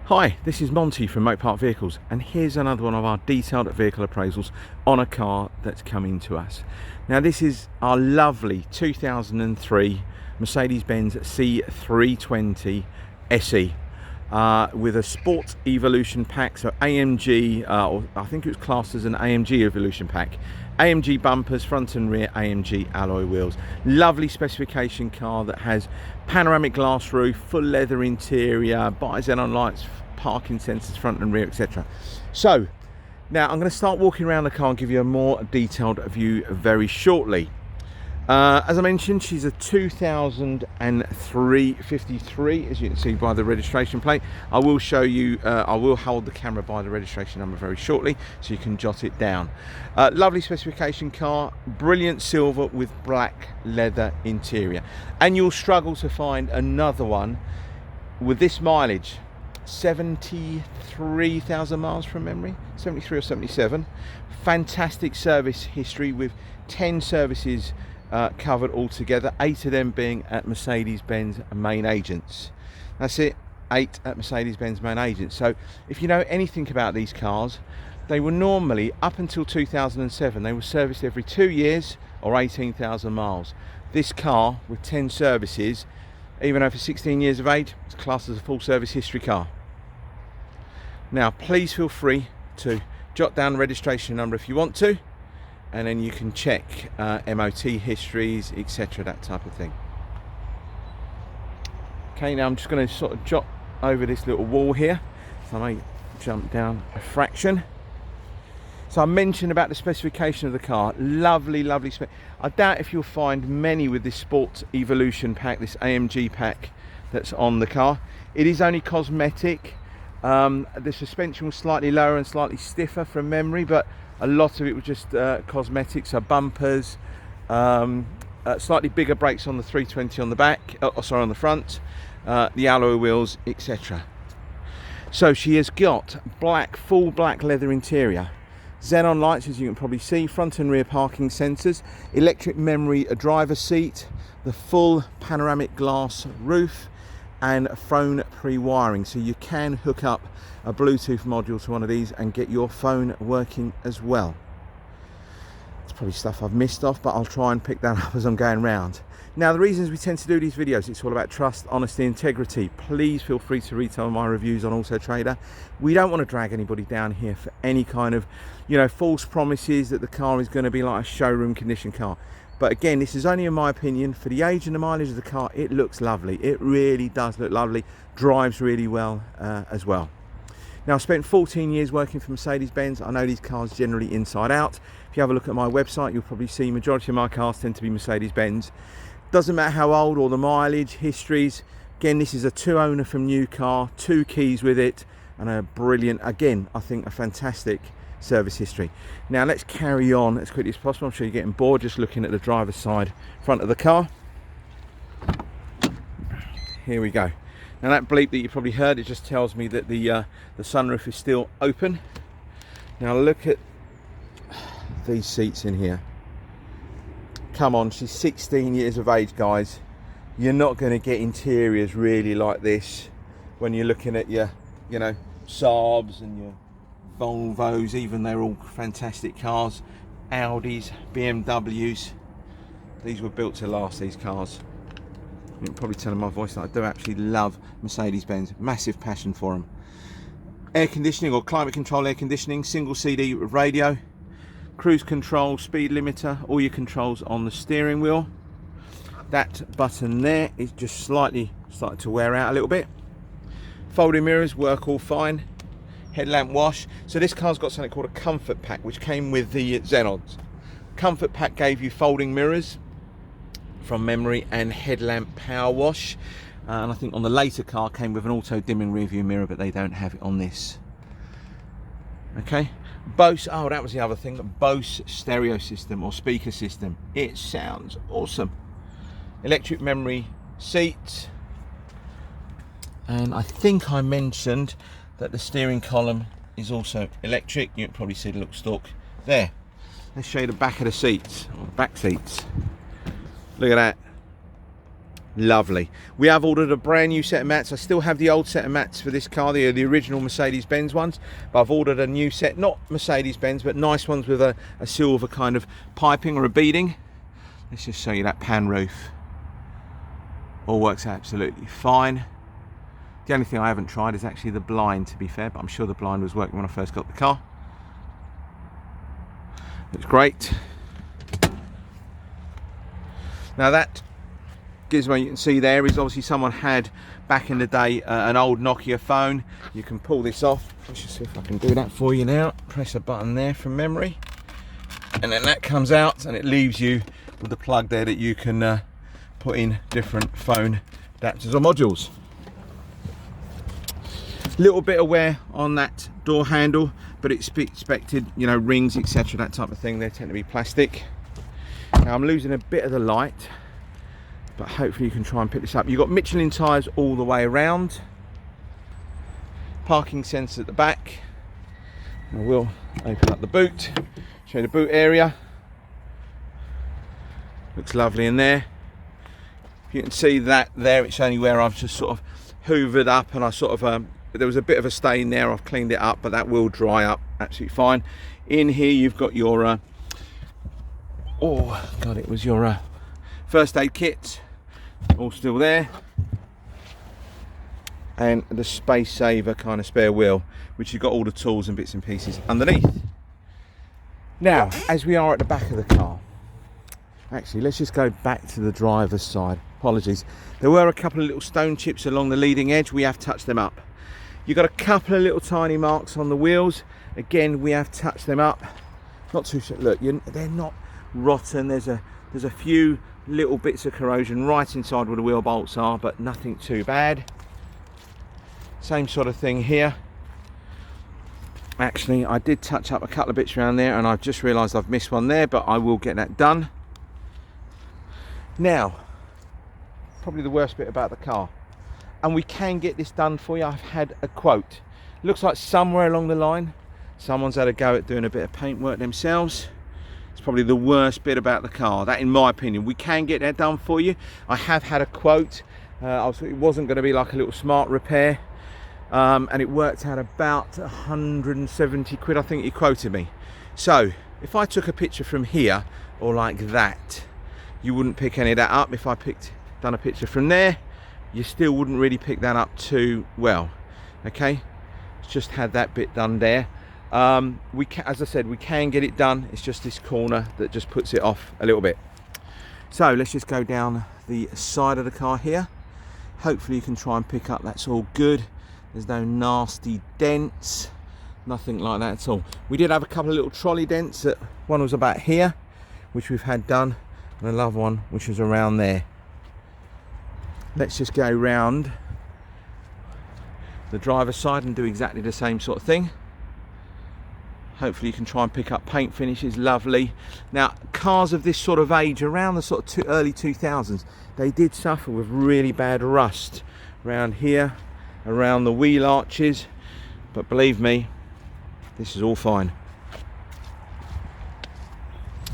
Hi, this is Monty from Moat Park Vehicles, and here's another one of our detailed vehicle appraisals on a car that's coming to us. Now this is our lovely 2003 Mercedes-Benz C320 SE with a Sport Evolution pack, so AMG, or I think it was classed as an AMG Evolution pack. AMG bumpers, front and rear AMG alloy wheels. Lovely specification car that has panoramic glass roof, full leather interior, bi-xenon lights, parking sensors front and rear, etc. So now I'm going to start walking around the car and give you a more detailed view very shortly. As I mentioned, she's a 2003 53, as you can see by the registration plate. I will show you, I will hold the camera by the registration number very shortly so you can jot it down. Lovely specification car, brilliant silver with black leather interior. And you'll struggle to find another one with this mileage. 73,000 miles from memory, 73 or 77. Fantastic service history with 10 services covered altogether, 8 of them being at Mercedes-Benz main agents. That's it, 8 at Mercedes-Benz main agents. So if you know anything about these cars, they were normally, up until 2007, they were serviced every 2 years or 18,000 miles. This car with 10 services, even over 16 years of age, it's classed as a full service history car. Now please feel free to jot down the registration number if you want to, and then you can check MOT histories, etc., that type of thing. Okay, now I'm just going to sort of jot over this little wall here, so I may jump down a fraction. So I mentioned about the specification of the car. Lovely, lovely spec. I doubt if you'll find many with this Sport Evolution pack, this AMG pack that's on the car. It is only cosmetic. The suspension was slightly lower and slightly stiffer from memory, but a lot of it was just cosmetics, so bumpers, slightly bigger brakes on the 320 on the back, on the front, the alloy wheels, etc. So she has got full black leather interior, xenon lights, as you can probably see, front and rear parking sensors, electric memory driver seat, the full panoramic glass roof, and phone pre-wiring, so you can hook up a Bluetooth module to one of these and get your phone working as well. It's probably stuff I've missed off, but I'll try and pick that up as I'm going round. Now, the reasons we tend to do these videos, it's all about trust, honesty, integrity. Please feel free to read some of my reviews on Auto Trader. We don't want to drag anybody down here for any kind of, false promises that the car is going to be like a showroom condition car. But again, this is only in my opinion. For the age and the mileage of the car, it looks lovely. It really does look lovely. Drives really well as well. Now, I spent 14 years working for Mercedes-Benz. I know these cars generally inside out. If you have a look at my website, you'll probably see majority of my cars tend to be Mercedes-Benz. Doesn't matter how old or the mileage, histories. Again, this is a 2-owner from new car, 2 keys with it, and a brilliant, again, I think a fantastic service history. Now let's carry on as quickly as possible. I'm sure you're getting bored just looking at the driver's side front of the car. Here we go. Now that bleep that you probably heard, it just tells me that the sunroof is still open. Now look at these seats in here. Come on, she's 16 years of age, guys. You're not going to get interiors really like this when you're looking at your, Saabs and your Volvos. Even they're all fantastic cars. Audis, BMWs. These were built to last, these cars. You can probably tell in my voice that I do actually love Mercedes-Benz. Massive passion for them. Air conditioning or climate control air conditioning, single CD radio, cruise control, speed limiter, all your controls on the steering wheel. That button there is just slightly starting to wear out a little bit. Folding mirrors work all fine. Headlamp wash. So this car's got something called a comfort pack, which came with the Xenons. Comfort pack gave you folding mirrors from memory and headlamp power wash, and I think on the later car came with an auto dimming rear view mirror, but they don't have it on this. Okay, Bose, oh that was the other thing, Bose stereo system or speaker system. It sounds awesome. Electric memory seat, and I think I mentioned that the steering column is also electric. You can probably see the little stalk there. Let's show you the back of the seats, or back seats. Look at that. Lovely. We have ordered a brand new set of mats. I still have the old set of mats for this car, the original Mercedes-Benz ones, but I've ordered a new set, not Mercedes-Benz, but nice ones with a silver kind of piping or a beading. Let's just show you that pan roof. All works absolutely fine. The only thing I haven't tried is actually the blind, to be fair, but I'm sure the blind was working when I first got the car. Looks great. Now that gizmo you can see there is obviously someone had back in the day an old Nokia phone. You can pull this off. Let's just see if I can do that for you now. Press a button there from memory, and then that comes out and it leaves you with the plug there that you can put in different phone adapters or modules. Little bit of wear on that door handle, but it's expected, you know, rings, etc., that type of thing. They tend to be plastic. Now I'm losing a bit of the light, but hopefully you can try and pick this up. You've got Michelin tyres all the way around. Parking sensor at the back. I will open up the boot, show you the boot area. Looks lovely in there. You can see that there, it's only where I've just sort of hoovered up, and I sort of, there was a bit of a stain there. I've cleaned it up, but that will dry up absolutely fine. In here you've got your, oh God, it was your first aid kit. All still there, and the space saver kind of spare wheel, which you've got all the tools and bits and pieces underneath. Now, as we are at the back of the car, actually let's just go back to the driver's side. Apologies, there were a couple of little stone chips along the leading edge. We have touched them up. You've got a couple of little tiny marks on the wheels. Again, we have touched them up. Not too sure. Look, they're not rotten. There's a few little bits of corrosion right inside where the wheel bolts are, but nothing too bad. Same sort of thing here. Actually, I did touch up a couple of bits around there, and I've just realised I've missed one there, but I will get that done. Now, probably the worst bit about the car, and we can get this done for you. I've had a quote. Looks like somewhere along the line someone's had a go at doing a bit of paintwork themselves. It's probably the worst bit about the car, that in my opinion. We can get that done for you. I have had a quote. It wasn't going to be like a little smart repair, and it worked out about 170 quid, I think he quoted me. So if I took a picture from here or like that, you wouldn't pick any of that up. If I done a picture from there, you still wouldn't really pick that up too well. Okay, just had that bit done there. We can, as I said, we can get it done. It's just this corner that just puts it off a little bit. So let's just go down the side of the car here. Hopefully you can try and pick up that's all good. There's no nasty dents, nothing like that at all. We did have a couple of little trolley dents. One was about here, which we've had done, and another one which was around there. Let's just go round the driver's side and do exactly the same sort of thing. Hopefully you can try and pick up paint finishes. Lovely. Now, cars of this sort of age, around the sort of early 2000s, they did suffer with really bad rust around here, around the wheel arches, but believe me, this is all fine.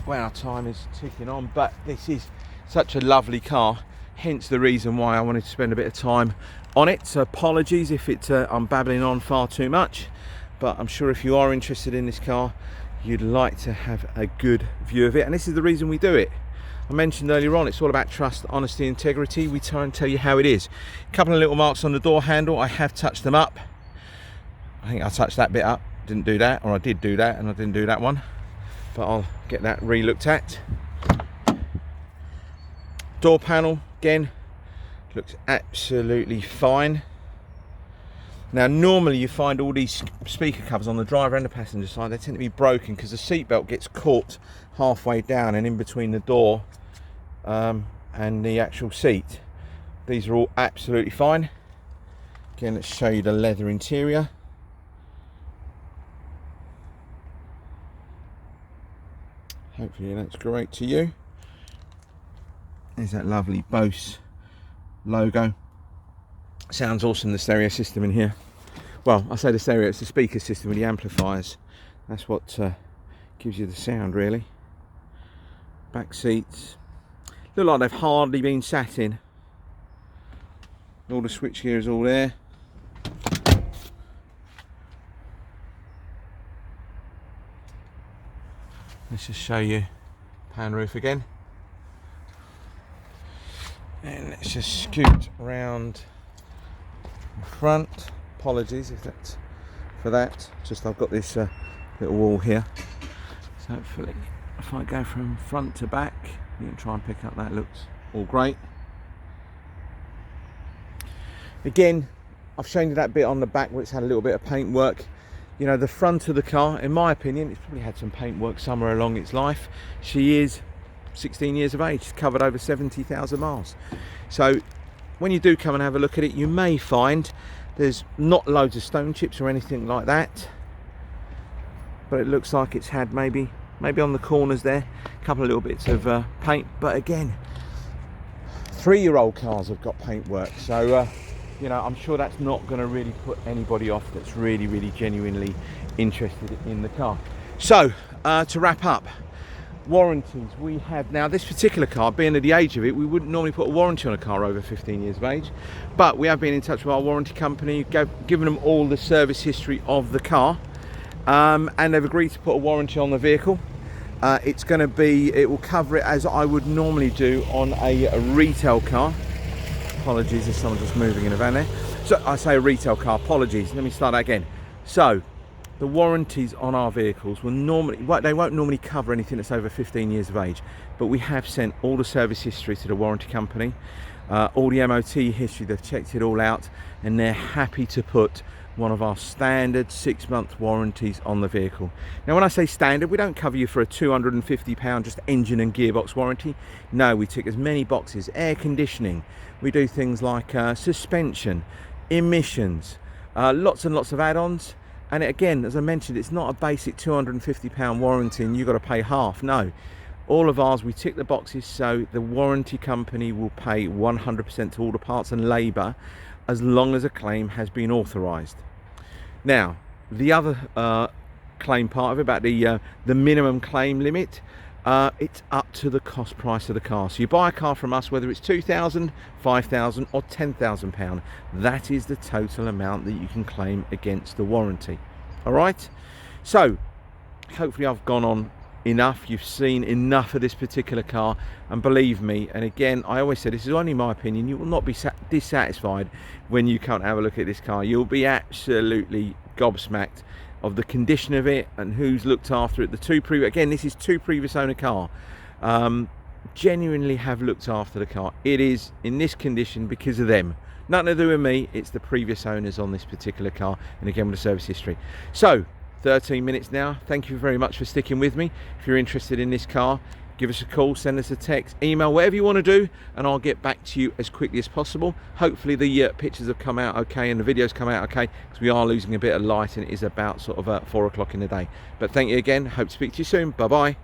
Well, time is ticking on, but this is such a lovely car, hence the reason why I wanted to spend a bit of time on it. So apologies if I'm babbling on far too much, but I'm sure if you are interested in this car, you'd like to have a good view of it, and this is the reason we do it. I mentioned earlier on, it's all about trust, honesty, integrity. We try and tell you how it is. A couple of little marks on the door handle, I have touched them up. I think I touched that bit up, didn't do that, or I did do that and I didn't do that one, but I'll get that re-looked at. Door panel, again, looks absolutely fine. Now normally you find all these speaker covers on the driver and the passenger side, they tend to be broken because the seatbelt gets caught halfway down and in between the door and the actual seat. These are all absolutely fine. Again, let's show you the leather interior. Hopefully that's great to you. There's that lovely Bose logo. Sounds awesome, the stereo system in here. Well, I say the stereo, it's the speaker system with the amplifiers. That's what gives you the sound, really. Back seats look like they've hardly been sat in. All the switchgear is all there. Let's just show you pan roof again. And let's just scoot round the front. Apologies if that's for that. Just I've got this little wall here. So hopefully if I go from front to back, you can try and pick up that. Looks all great. Again, I've shown you that bit on the back where it's had a little bit of paint work. You know, the front of the car, in my opinion, it's probably had some paint work somewhere along its life. She is 16 years of age, she's covered over 70,000 miles. So when you do come and have a look at it, you may find there's not loads of stone chips or anything like that, but it looks like it's had maybe on the corners there a couple of little bits of paint. But again, 3-year-old cars have got paint work, so you know, I'm sure that's not going to really put anybody off that's really genuinely interested in the car. So to wrap up, warranties we have now. This particular car, being at the age of it, we wouldn't normally put a warranty on a car over 15 years of age, but we have been in touch with our warranty company, given them all the service history of the car, and they've agreed to put a warranty on the vehicle. It's going to be, it will cover it as I would normally do on a retail car. Apologies if someone's just moving in a van there. So I say a retail car, apologies, let me start that again. So the warranties on our vehicles will normally, they won't normally cover anything that's over 15 years of age, but we have sent all the service history to the warranty company, all the MOT history, they've checked it all out, and they're happy to put one of our standard 6-month warranties on the vehicle. Now when I say standard, we don't cover you for a £250 just engine and gearbox warranty. No, we tick as many boxes: air conditioning, we do things like suspension, emissions, lots and lots of add-ons. And again, as I mentioned, it's not a basic £250 warranty and you've got to pay half. No, all of ours, we tick the boxes, so the warranty company will pay 100% to all the parts and labour as long as a claim has been authorised. Now, the other claim part of it, about the minimum claim limit, it's up to the cost price of the car. So you buy a car from us, whether it's £2,000, £5,000 or £10,000, that is the total amount that you can claim against the warranty. All right, so hopefully I've gone on enough. You've seen enough of this particular car, and believe me, and again, I always say this is only my opinion, you will not be dissatisfied when you come and have a look at this car. You'll be absolutely gobsmacked of the condition of it and who's looked after it. Again, this is 2 previous owner car, genuinely have looked after the car. It is in this condition because of them, nothing to do with me. It's the previous owners on this particular car, and again with the service history. So 13 minutes now. Thank you very much for sticking with me. If you're interested in this car, give us a call, send us a text, email, whatever you want to do, and I'll get back to you as quickly as possible. Hopefully the pictures have come out okay and the videos come out okay, because we are losing a bit of light and it is about sort of 4 o'clock in the day. But thank you again. Hope to speak to you soon. Bye bye.